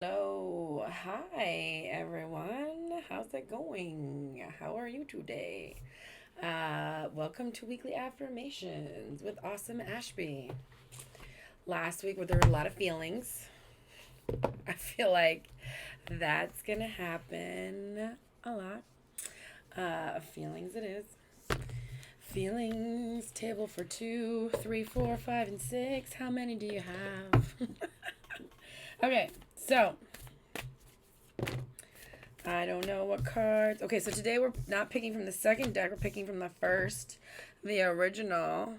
Hello, hi everyone. How's it going? How are you today? Welcome to Weekly Affirmations with Awesome Ashby. Last week, where there were a lot of feelings, I feel like that's gonna happen a lot. Feelings it is. Feelings, table for 2, 3, 4, 5, and 6. How many do you have? Okay, so I don't know what cards. Okay, so today we're not picking from the second deck. We're picking from the first, the original.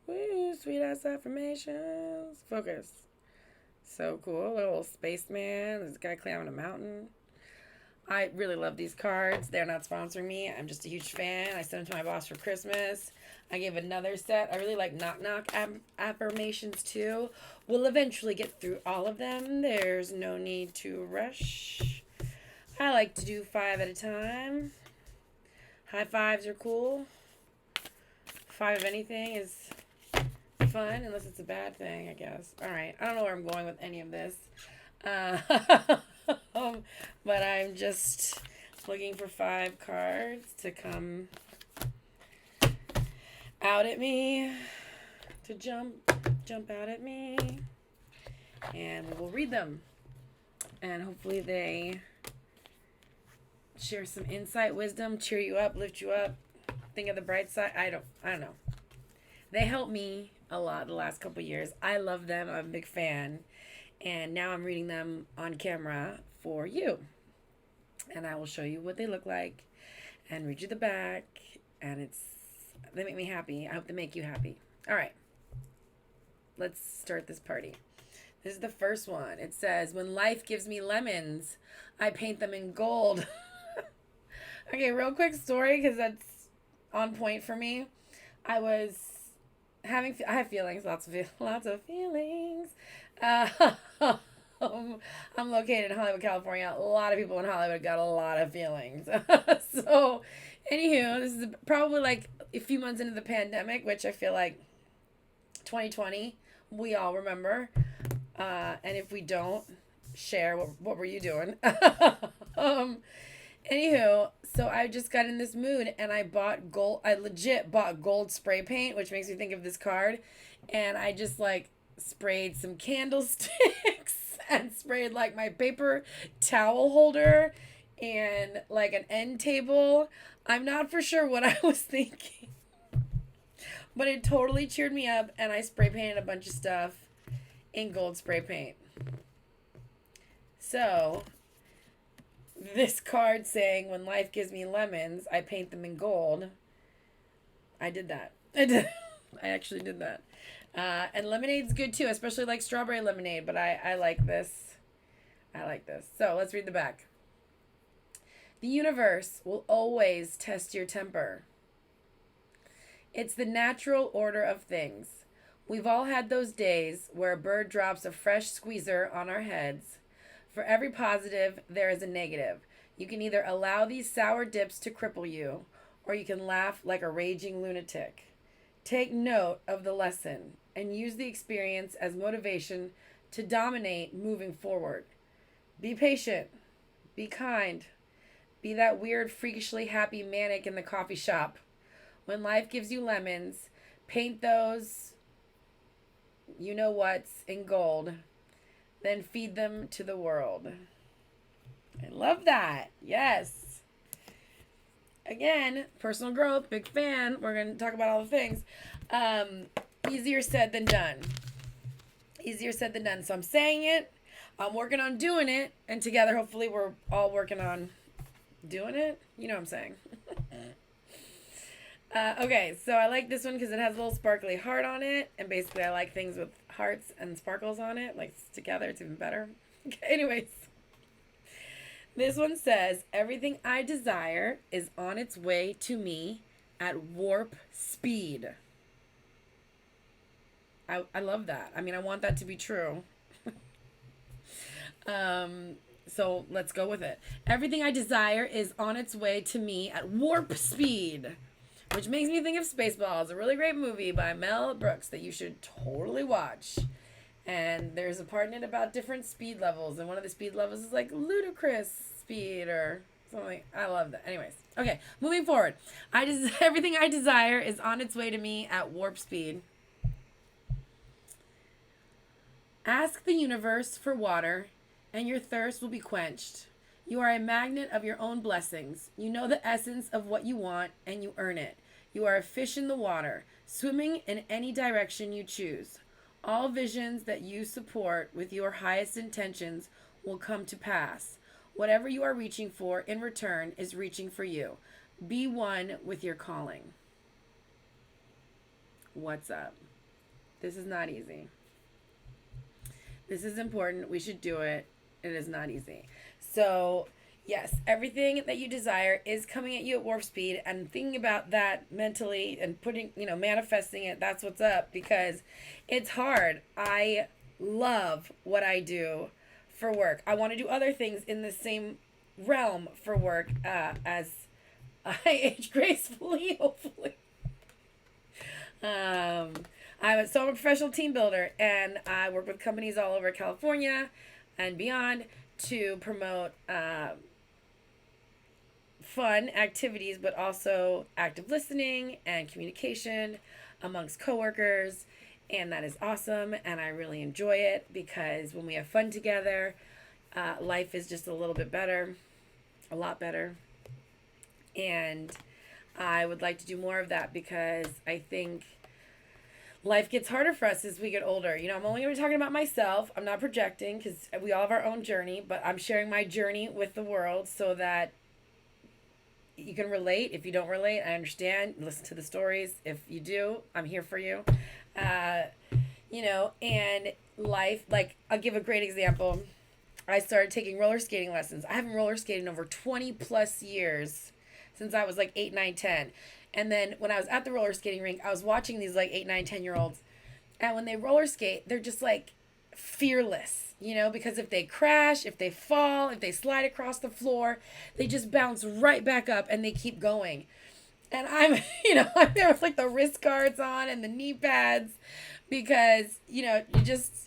Woo, Sweet Ass Affirmations. Focus. So cool. Little spaceman. There's a guy climbing a mountain. I really love these cards. They're not sponsoring me. I'm just a huge fan. I sent them to my boss for Christmas. I gave another set. I really like Knock Knock affirmations too. We'll eventually get through all of them. There's no need to rush. I like to do 5 at a time. High fives are cool. 5 of anything is fun, unless it's a bad thing, I guess. All right. I don't know where I'm going with any of this. Uh, but I'm just looking for 5 cards to come out at me, to jump out at me. And we will read them. And hopefully they share some insight, wisdom, cheer you up, lift you up, think of the bright side. I don't know. They help me a lot the last couple years. I love them. I'm a big fan. And now I'm reading them on camera for you. And I will show you what they look like and read you the back. And they make me happy. I hope they make you happy. All right. Let's start this party. This is the first one. It says, when life gives me lemons, I paint them in gold. Okay, real quick story because that's on point for me. I have feelings, lots of feelings. Uh, I'm located in Hollywood, California. A lot of people in Hollywood got a lot of feelings. So, anywho, this is probably like a few months into the pandemic, which I feel like 2020, we all remember. And if we don't, share what were you doing? um, Anywho, so I just got in this mood and I bought gold. I legit bought gold spray paint, which makes me think of this card. And I just like sprayed some candlesticks and sprayed like my paper towel holder and like an end table. I'm not for sure what I was thinking, but it totally cheered me up. And I spray painted a bunch of stuff in gold spray paint. So this card saying, when life gives me lemons, I paint them in gold. I did that. I actually did that. And lemonade's good too, especially like strawberry lemonade, but I like this. I like this. So let's read the back. The universe will always test your temper. It's the natural order of things. We've all had those days where a bird drops a fresh squeezer on our heads. For every positive, there is a negative. You can either allow these sour dips to cripple you, or you can laugh like a raging lunatic. Take note of the lesson and use the experience as motivation to dominate moving forward. Be patient. Be kind. Be that weird, freakishly happy manic in the coffee shop. When life gives you lemons, paint those you know what's in gold. Then feed them to the world. I love that. Yes. Again, personal growth, big fan. We're going to talk about all the things. Easier said than done. Easier said than done. So I'm saying it. I'm working on doing it. And together, hopefully, we're all working on doing it. You know what I'm saying. Okay, so I like this one because it has a little sparkly heart on it. And basically, I like things with hearts and sparkles on it. Like, together, it's even better. Okay, anyways. This one says, everything I desire is on its way to me at warp speed. I love that. I mean, I want that to be true. So let's go with it. Everything I desire is on its way to me at warp speed. Which makes me think of Spaceballs, a really great movie by Mel Brooks that you should totally watch. And there's a part in it about different speed levels, and one of the speed levels is like ludicrous speed or something. I love that. Anyways, okay, moving forward. Everything I desire is on its way to me at warp speed. Ask the universe for water, and your thirst will be quenched. You are a magnet of your own blessings. You know the essence of what you want, and you earn it. You are a fish in the water, swimming in any direction you choose. All visions that you support with your highest intentions will come to pass. Whatever you are reaching for in return is reaching for you. Be one with your calling. What's up? This is not easy. This is important. We should do it. It is not easy. So, yes, everything that you desire is coming at you at warp speed, and thinking about that mentally and manifesting it, that's what's up, because it's hard. I love what I do for work. I want to do other things in the same realm for work as I age gracefully, hopefully. I'm a professional team builder, and I work with companies all over California and beyond to promote fun activities, but also active listening and communication amongst coworkers. And that is awesome, and I really enjoy it, because when we have fun together, life is just a little bit better, a lot better. And I would like to do more of that, because I think life gets harder for us as we get older. I'm only going to be talking about myself. I'm not projecting, because we all have our own journey, but I'm sharing my journey with the world so that you can relate. If you don't relate, I understand. Listen to the stories. If you do, I'm here for you. And life, like, I'll give a great example. I started taking roller skating lessons. I haven't roller skated in over 20 plus years, since I was like 8, 9, 10. And then when I was at the roller skating rink, I was watching these like 8, 9, 10-year-olds. And when they roller skate, they're just like fearless, because if they crash, if they fall, if they slide across the floor, they just bounce right back up and they keep going. And I'm, I'm there with like the wrist guards on and the knee pads, because,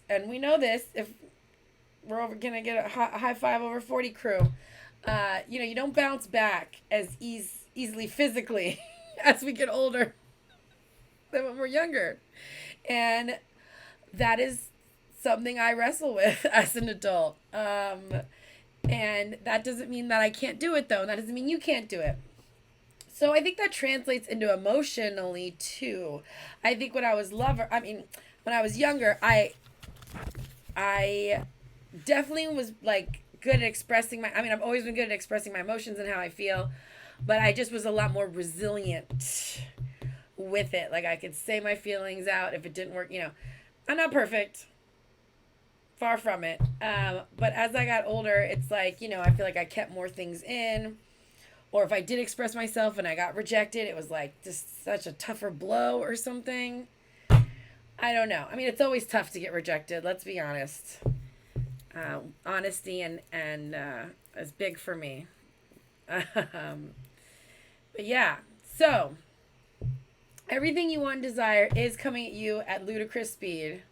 and we know this, if we're going to get a high five over 40 crew, you don't bounce back as easily physically as we get older than when we're younger. And that is something I wrestle with as an adult. And that doesn't mean that I can't do it, though. That doesn't mean you can't do it. So I think that translates into emotionally, too. I think when I was younger, I definitely was like good at expressing I've always been good at expressing my emotions and how I feel, but I just was a lot more resilient with it. Like, I could say my feelings out if it didn't work. I'm not perfect, far from it. But as I got older, it's like, I feel like I kept more things in, or if I did express myself and I got rejected, it was like just such a tougher blow or something. I don't know. It's always tough to get rejected. Let's be honest. Honesty and is big for me. But yeah, so everything you want and desire is coming at you at ludicrous speed.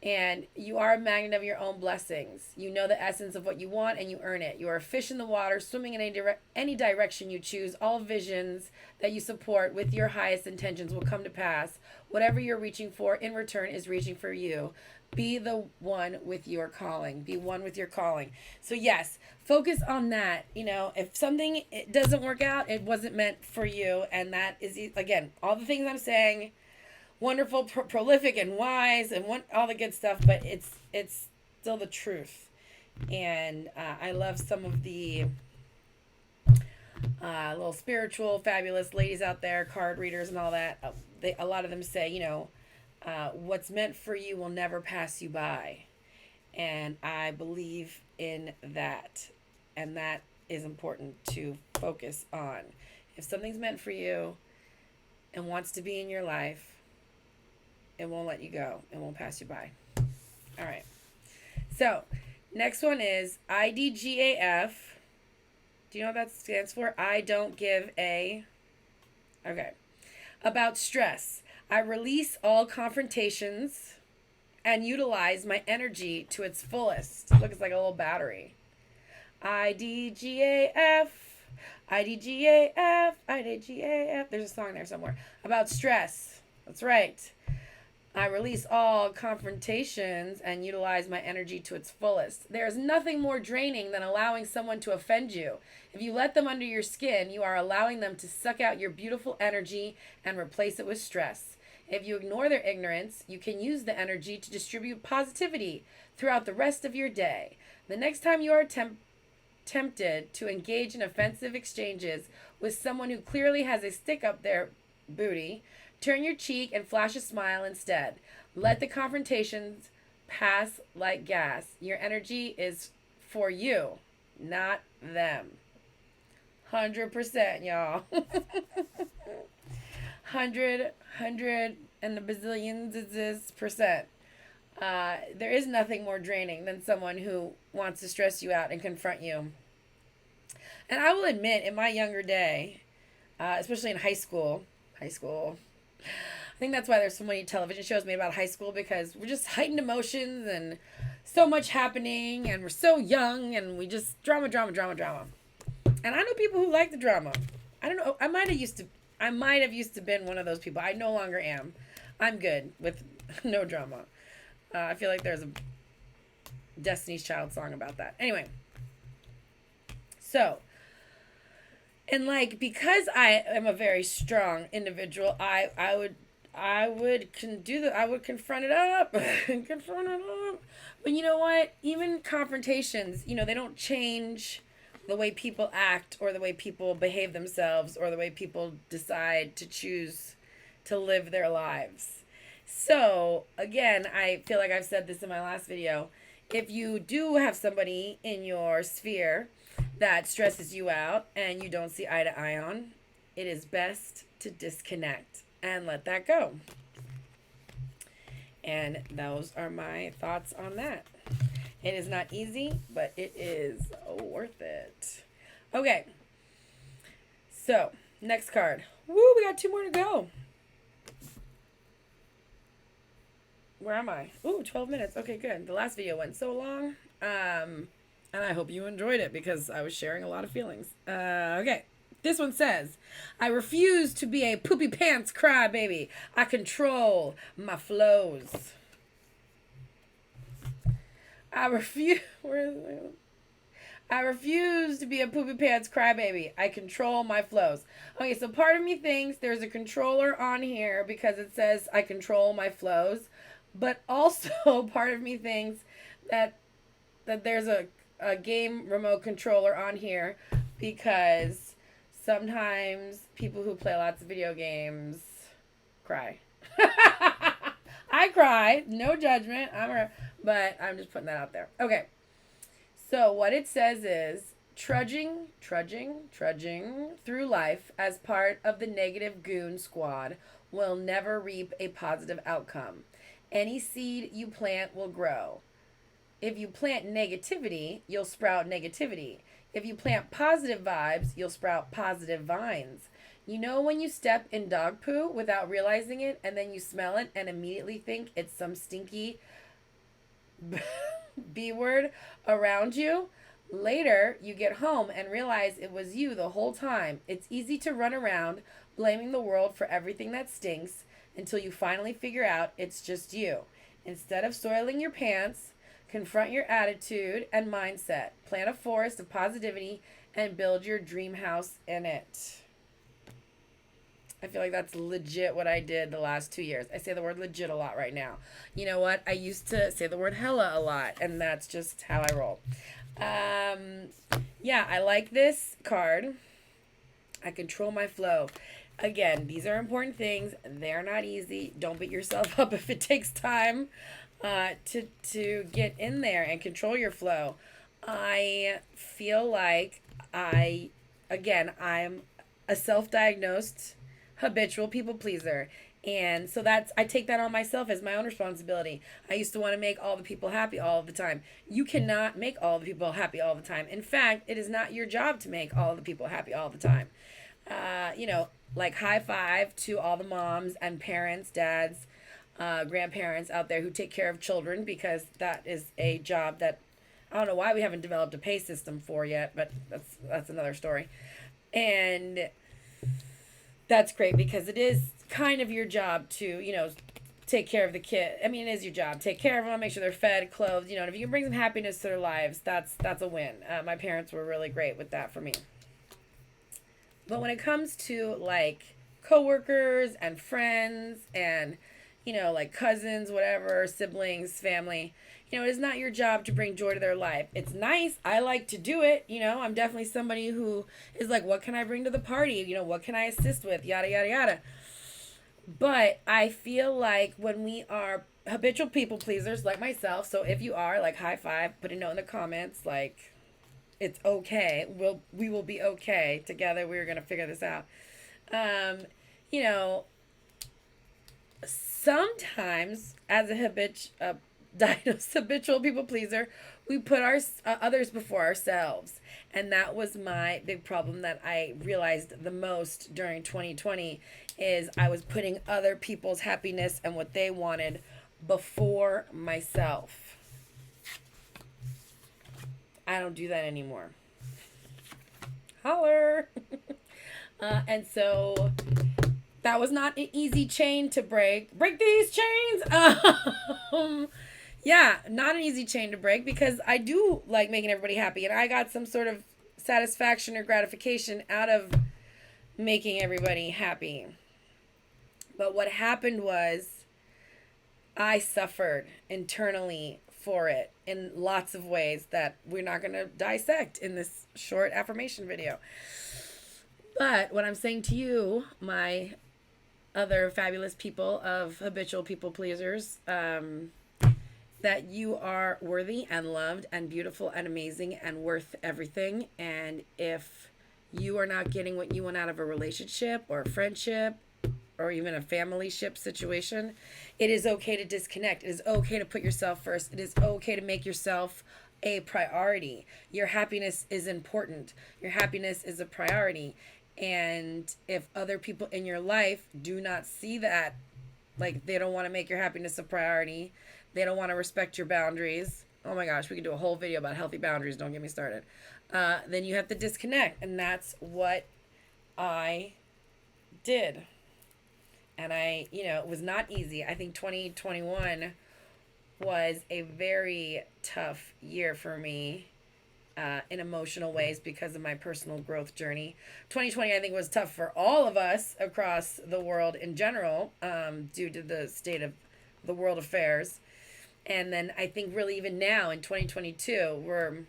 And you are a magnet of your own blessings. You know the essence of what you want, and you earn it. You are a fish in the water, swimming in any direction you choose. All visions that you support with your highest intentions will come to pass. Whatever you're reaching for in return is reaching for you. Be the one with your calling. Be one with your calling. So yes, focus on that. If something it doesn't work out, it wasn't meant for you. And that is, again, all the things I'm saying, wonderful, prolific, and wise, and all the good stuff, but it's still the truth. And I love some of the little spiritual, fabulous ladies out there, card readers and all that. A lot of them say, what's meant for you will never pass you by. And I believe in that. And that is important to focus on. If something's meant for you and wants to be in your life, it won't let you go. It won't pass you by. All right. So, next one is IDGAF. Do you know what that stands for? I don't give a... Okay. About stress. I release all confrontations and utilize my energy to its fullest. Look, it's like a little battery. IDGAF, IDGAF, IDGAF. There's a song there somewhere about stress. That's right. I release all confrontations and utilize my energy to its fullest. There is nothing more draining than allowing someone to offend you. If you let them under your skin, you are allowing them to suck out your beautiful energy and replace it with stress. If you ignore their ignorance, you can use the energy to distribute positivity throughout the rest of your day. The next time you are tempted to engage in offensive exchanges with someone who clearly has a stick up their booty, turn your cheek and flash a smile instead. Let the confrontations pass like gas. Your energy is for you, not them. 100%, y'all. 100 and the bazillions is this percent. There is nothing more draining than someone who wants to stress you out and confront you. And I will admit, in my younger day, especially in high school, I think that's why there's so many television shows made about high school, because we're just heightened emotions and so much happening, and we're so young, and we just drama. And I know people who like the drama. I don't know. I might have used to been one of those people. I no longer am. I'm good with no drama. I feel like there's a Destiny's Child song about that. Anyway. So, and like, because I am a very strong individual, I would confront it up. But you know what? Even confrontations, they don't change the way people act or the way people behave themselves or the way people decide to choose to live their lives. So, again, I feel like I've said this in my last video. If you do have somebody in your sphere that stresses you out and you don't see eye to eye on, it is best to disconnect and let that go. And those are my thoughts on that. It is not easy, but it is worth it. Okay. So, next card. Woo, we got 2 more to go. Where am I? Ooh, 12 minutes. Okay, good. The last video went so long. And I hope you enjoyed it because I was sharing a lot of feelings. Okay. This one says, I refuse to be a poopy pants crybaby. I control my flows. I refuse to be a poopy pants crybaby. I control my flows. Okay, so part of me thinks there's a controller on here because it says I control my flows. But also part of me thinks that there's a game remote controller on here because sometimes people who play lots of video games cry. I cry. No judgment. But I'm just putting that out there. Okay. So what it says is trudging through life as part of the negative goon squad will never reap a positive outcome. Any seed you plant will grow. If you plant negativity, you'll sprout negativity. If you plant positive vibes, you'll sprout positive vines. You know when you step in dog poo without realizing it, and then you smell it and immediately think it's some stinky B word around you? Later, you get home and realize it was you the whole time. It's easy to run around blaming the world for everything that stinks until you finally figure out it's just you. Instead of soiling your pants, confront your attitude and mindset. Plant a forest of positivity and build your dream house in it. I feel like that's legit what I did the last 2 years. I say the word legit a lot right now. You know what? I used to say the word hella a lot, and that's just how I roll. Yeah, I like this card. I control my flow. Again, these are important things. They're not easy. Don't beat yourself up if it takes time to get in there and control your flow. I feel like I'm a self-diagnosed habitual people pleaser. And so I take that on myself as my own responsibility. I used to want to make all the people happy all the time. You cannot make all the people happy all the time. In fact, it is not your job to make all the people happy all the time. Like high five to all the moms and parents, dads, grandparents out there who take care of children, because that is a job that I don't know why we haven't developed a pay system for yet, but that's another story. And that's great because it is kind of your job to, take care of the kid. I mean, it is your job. Take care of them, make sure they're fed, clothed, and if you can bring some happiness to their lives, that's a win. My parents were really great with that for me. But when it comes to like coworkers and friends and like cousins, whatever, siblings, family, it is not your job to bring joy to their life. It's nice. I like to do it. I'm definitely somebody who is like, what can I bring to the party? What can I assist with? Yada, yada, yada. But I feel like when we are habitual people pleasers like myself, so if you are, like, high five, put a note in the comments, like, it's okay. We will be okay together. We're going to figure this out. You know, sometimes as a diagnosed habitual people pleaser, we put our others before ourselves, and that was my big problem that I realized the most during 2020 is I was putting other people's happiness and what they wanted before myself. I don't do that anymore. Holler. And so that was not an easy chain to break. Break these chains. Yeah, not an easy chain to break because I do like making everybody happy, and I got some sort of satisfaction or gratification out of making everybody happy. But what happened was I suffered internally for it in lots of ways that we're not going to dissect in this short affirmation video. But what I'm saying to you, my other fabulous people of habitual people pleasers, that you are worthy and loved and beautiful and amazing and worth everything. And if you are not getting what you want out of a relationship or a friendship or even a family ship situation, it is okay to disconnect. It is okay to put yourself first. It is okay to make yourself a priority. Your happiness is important. Your happiness is a priority. And if other people in your life do not see that, like they don't want to make your happiness a priority, they don't want to respect your boundaries. Oh my gosh, we could do a whole video about healthy boundaries. Don't get me started. Then you have to disconnect. And that's what I did. And it was not easy. I think 2021 was a very tough year for me in emotional ways because of my personal growth journey. 2020, I think, was tough for all of us across the world in general due to the state of the world affairs. And then I think really even now in 2022, we're,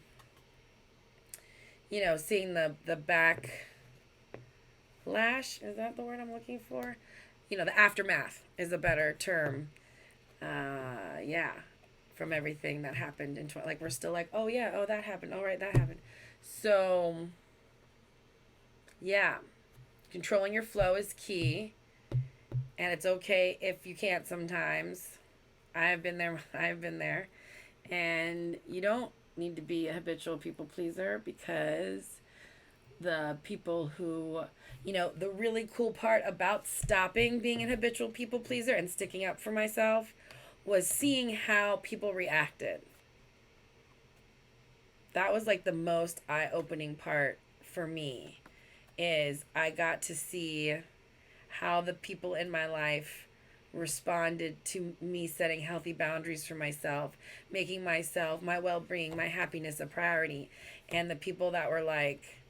seeing the backlash. Is that the word I'm looking for? The aftermath is a better term. From everything that happened in like we're still like, oh yeah, oh that happened, all right, that happened. So yeah, controlling your flow is key, and it's okay if you can't sometimes. I've been there, and you don't need to be a habitual people pleaser because the people who, the really cool part about stopping being an habitual people pleaser and sticking up for myself was seeing how people reacted. That was like the most eye-opening part for me, is I got to see how the people in my life responded to me setting healthy boundaries for myself, making myself, my well-being, my happiness a priority. And the people that were like,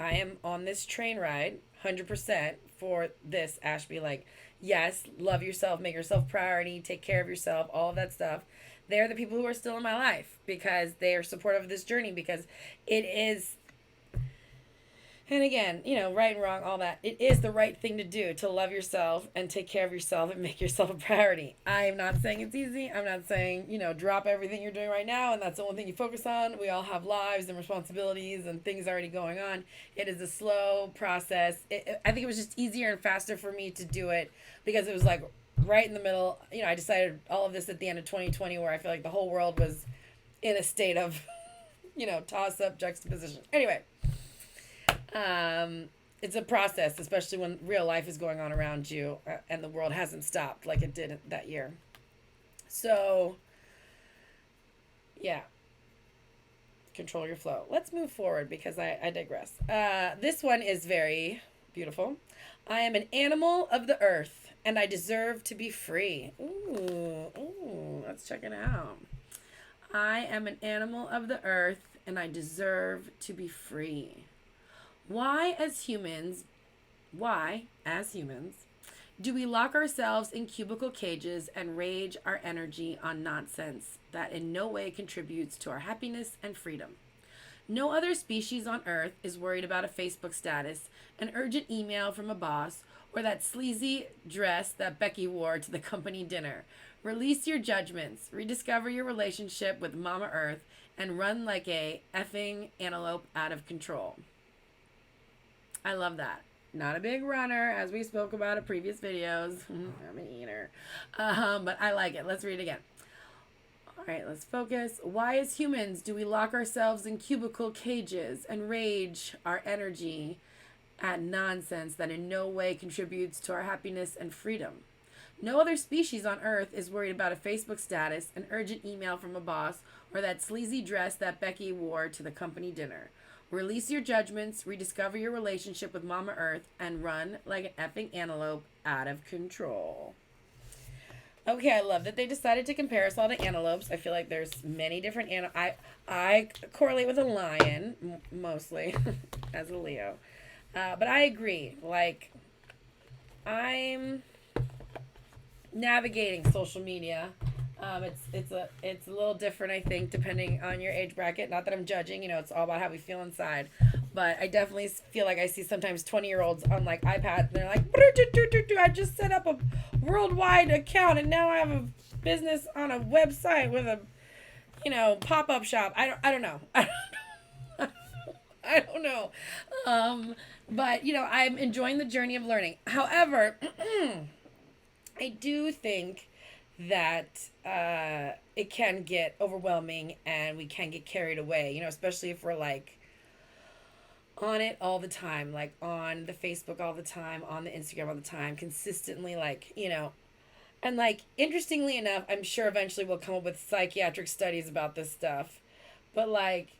I am on this train ride 100% for this, Ashby, like, yes, love yourself, make yourself priority, take care of yourself, all of that stuff. They're the people who are still in my life because they are supportive of this journey, because it is, and again, right and wrong, all that, it is the right thing to do to love yourself and take care of yourself and make yourself a priority. I'm not saying it's easy. I'm not saying, drop everything you're doing right now and that's the only thing you focus on. We all have lives and responsibilities and things already going on. It is a slow process. I think it was just easier and faster for me to do it because it was like right in the middle. I decided all of this at the end of 2020 where I feel like the whole world was in a state of, toss up juxtaposition. Anyway. it's a process, especially when real life is going on around you and the world hasn't stopped like it did that year. So, yeah, control your flow. Let's move forward because I digress. This one is very beautiful. I am an animal of the earth and I deserve to be free. Ooh, let's check it out. I am an animal of the earth and I deserve to be free. Why, as humans, why, as humans, do we lock ourselves in cubicle cages and rage our energy on nonsense that in no way contributes to our happiness and freedom? No other species on Earth is worried about a Facebook status, an urgent email from a boss, or that sleazy dress that Becky wore to the company dinner. Release your judgments, rediscover your relationship with Mama Earth, and run like a effing antelope out of control. I love that. Not a big runner, as we spoke about in previous videos. I'm an eater. But I like it. Let's read it again. All right, let's focus. Why, as humans, do we lock ourselves in cubicle cages and rage our energy at nonsense that in no way contributes to our happiness and freedom? No other species on Earth is worried about a Facebook status, an urgent email from a boss, or that sleazy dress that Becky wore to the company dinner. Release your judgments, rediscover your relationship with Mama Earth, and run like an effing antelope out of control. Okay, I love that they decided to compare us all to antelopes. I feel like there's many different I correlate with a lion, mostly, as a Leo. But I agree. Like, I'm navigating social media. It's a little different, I think, depending on your age bracket. Not that I'm judging, it's all about how we feel inside. But I definitely feel like I see sometimes 20-year-olds on like iPads, and they're like, I just set up a worldwide account, and now I have a business on a website with a, pop-up shop. I don't know. I don't know. But I'm enjoying the journey of learning. However, I do think that it can get overwhelming and we can get carried away, especially if we're like on it all the time, like on the Facebook all the time, on the Instagram all the time, consistently, like, and like, interestingly enough, I'm sure eventually we'll come up with psychiatric studies about this stuff, but like,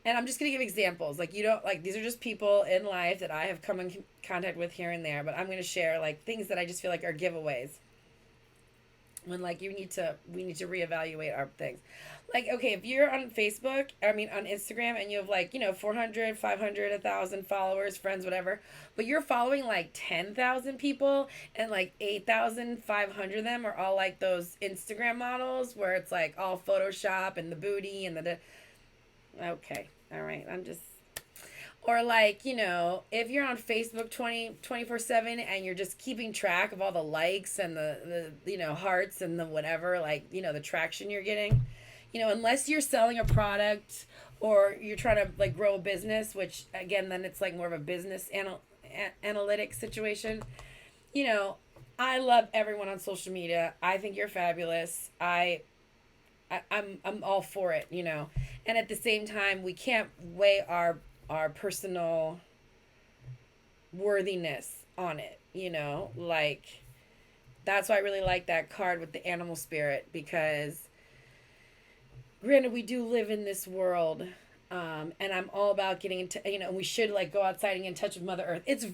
and I'm just going to give examples. Like, these are just people in life that I have come in contact with here and there, but I'm going to share like things that I just feel like are giveaways. When like we need to reevaluate our things. Like, okay, if you're on Facebook, on Instagram, and you have like 400, 500, 1,000 followers, friends, whatever, but you're following like 10,000 people, and like 8,500 of them are all like those Instagram models where it's like all Photoshop and the booty and the okay, all right, or like, if you're on Facebook 24/7 and you're just keeping track of all the likes and the hearts and the whatever, like, the traction you're getting, unless you're selling a product or you're trying to like grow a business, which again, then it's like more of a business analytic situation. I love everyone on social media. I think you're fabulous. I'm all for it, and at the same time, we can't weigh our personal worthiness on it, like, that's why I really like that card with the animal spirit, because granted, we do live in this world, and I'm all about getting into, we should like go outside and get in touch with Mother Earth. It's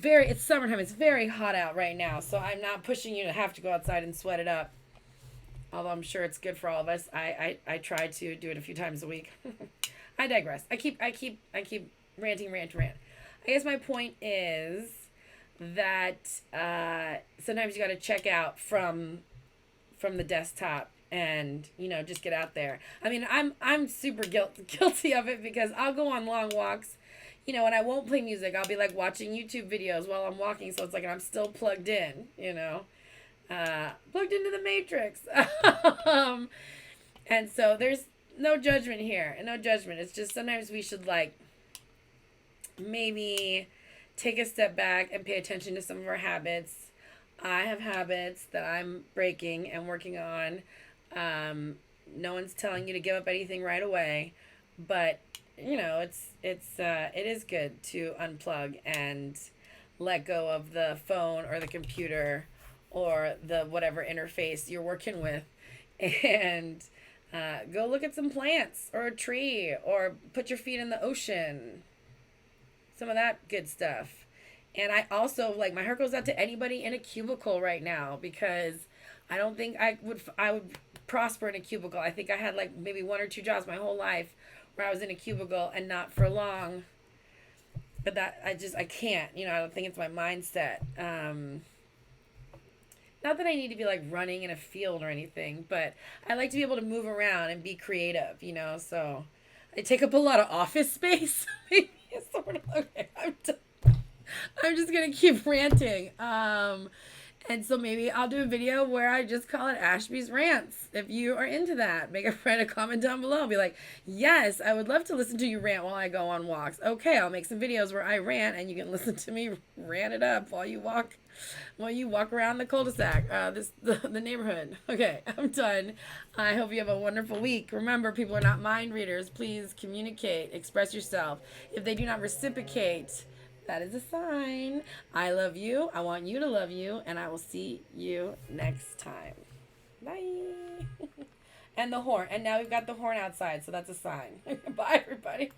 summertime, it's very hot out right now, so I'm not pushing you to have to go outside and sweat it up, although I'm sure it's good for all of us. I try to do it a few times a week. I digress. I keep ranting. I guess my point is that sometimes you got to check out from the desktop and just get out there. I'm super guilty of it, because I'll go on long walks, and I won't play music. I'll be like watching YouTube videos while I'm walking, so it's like I'm still plugged in, plugged into the Matrix. And so there's no judgment here, and no judgment. It's just sometimes we should like maybe take a step back and pay attention to some of our habits. I have habits that I'm breaking and working on. No one's telling you to give up anything right away, but it is good to unplug and let go of the phone or the computer or the whatever interface you're working with, and go look at some plants or a tree or put your feet in the ocean. Some of that good stuff. And I also, like, my heart goes out to anybody in a cubicle right now, because I don't think I would prosper in a cubicle. I think I had like maybe one or two jobs my whole life where I was in a cubicle and not for long. But that I can't, I don't think it's my mindset. Not that I need to be like running in a field or anything, but I like to be able to move around and be creative, so I take up a lot of office space. Maybe it's sort of okay. I'm just gonna keep ranting. And so maybe I'll do a video where I just call it Ashby's Rants. If you are into that, make a friend, a comment down below. Be like, yes, I would love to listen to you rant while I go on walks. Okay, I'll make some videos where I rant and you can listen to me rant it up while you walk around the cul-de-sac, the neighborhood. Okay, I'm done. I hope you have a wonderful week. Remember, people are not mind readers. Please communicate, express yourself. If they do not reciprocate, that is a sign. I love you. I want you to love you. And I will see you next time. Bye. And the horn. And now we've got the horn outside. So that's a sign. Bye, everybody.